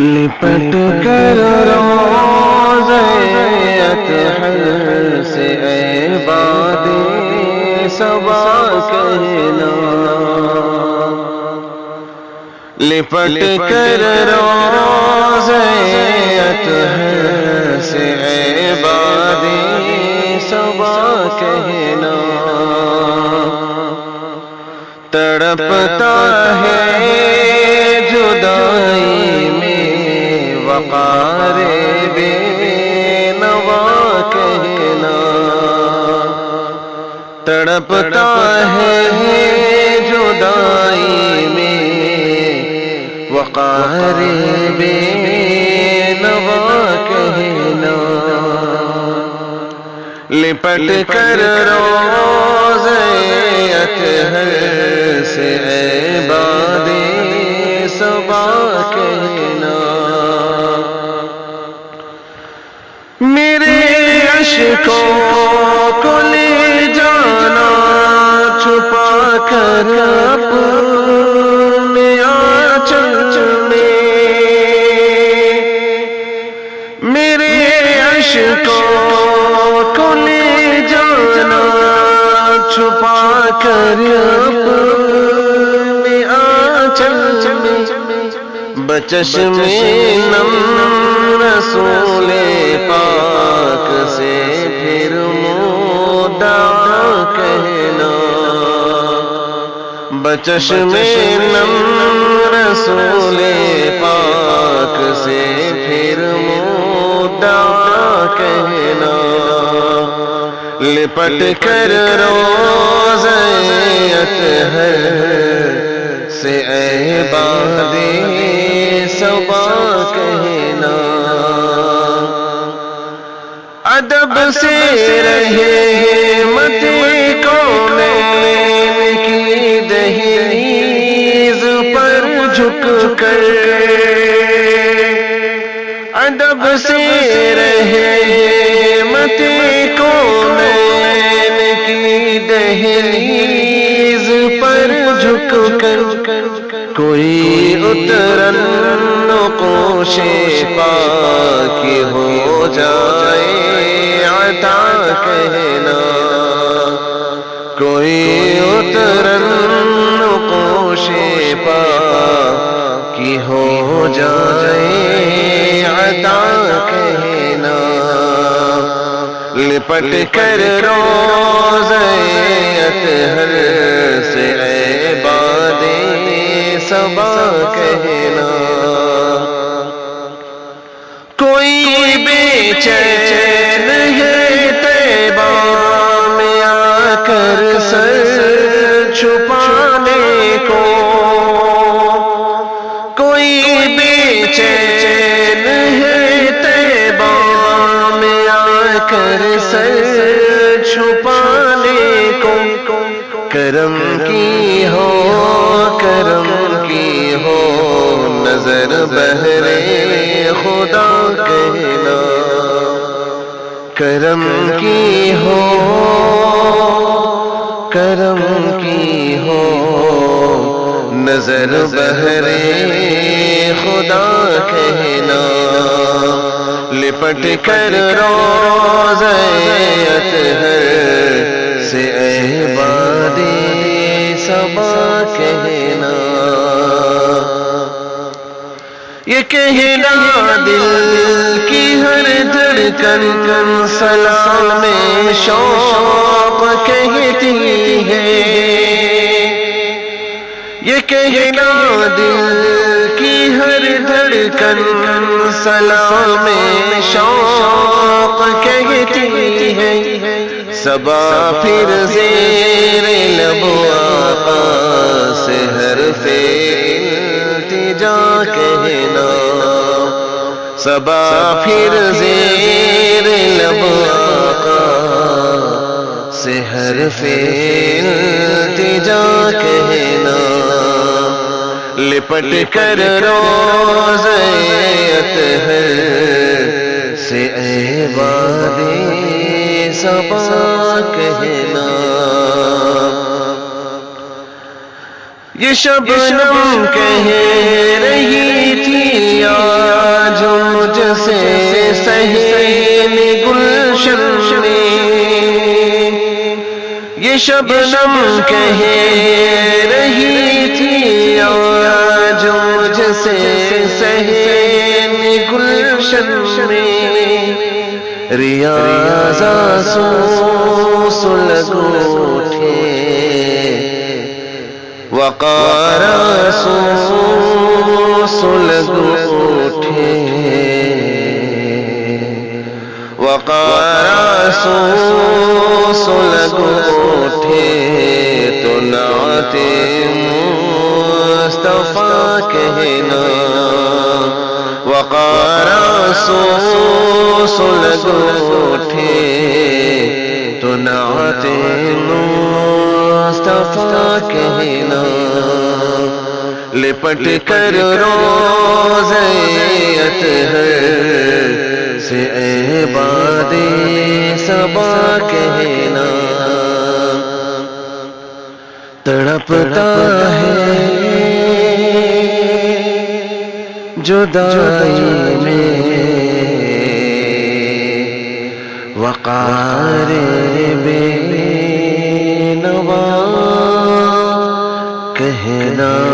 لپٹ کر روضہ اطہر سے اے باد صبا کہنا، لپٹ کر روضہ اطہر سے اے باد صبا کہنا، تڑپتا ہے جدائی میں وقار بے نوا کہنا، تڑپتا ہے جدائی میں وقار بے نوا کہنا، لپٹ کر روضہ اطہر سے اے باد صبا کہنا، میرے اشکوں کو لے جانا چھپا کر اپنے آنچل میں، میرے اشکوں کو لے جانا چھپا کر اپنے آنچل میں، بچشم نم رسول پاک سے پھر مدعا کہنا، بچشم نم رسول پاک سے پھر مدعا کہنا، لپٹ کر روضہ اطہر سے اے باد صبا کہنا، ادب سے رہے مت کونین کی دہلیز پر جھک کر، ادب سے رہے مت کونین کی دہلیز پر جھک کر، کوئی اترن نقوش پاک ہو جائے عطا کہنا، کوئی اترن نقوش پاک ہو جائے عطا کہنا، لپٹ کر روضہ اطہر سے اے باد صبا کہنا، کوئی بے چین ہے طیبہ میں آ کر سر چھپانے کو، کوئی بے چین ہے طیبہ میں آ کر سر چھپانے کو، کرم کی ہو کرم کی ہو نظر بہرے خدا کہنا، کرم کی ہو کرم کی ہو نظر بہرے خدا کہنا، لپٹ کر روضہ اطہر سے اے باد صبا کہنا، یہ کہنا دل کی ہر دھڑکن سلام میں شوق کہتی ہے، یہ کہنا دل کی ہر دھڑکن سلام میں شوق کہتی ہے، صبا پھر زیر لب آقا سے حرف التجا کہنا، صبا پھر زیر لب آقا سے حرف التجا کہنا، لپٹ کر روضہ اطہر سے اے باد صبا کہنا، یہ شبنم کہہ رہی تھی یا سے سہین گلشن میں یہ شبنم کہہ رہی تھی آج مجھ سے سہین گلشن میں ریاض آنسو لگ اٹھے وقار آنسو لگ اٹھے وقار آنسو لگ اٹھے تو نعت مصطفیٰ کہنا وقار آنسو لگ اٹھے تو نعت مصطفیٰ کہنا لپٹ کر روضہ اطہر سے عباد صبا کہنا تڑپتا ہے جدائی میں وقار بے نوا کہنا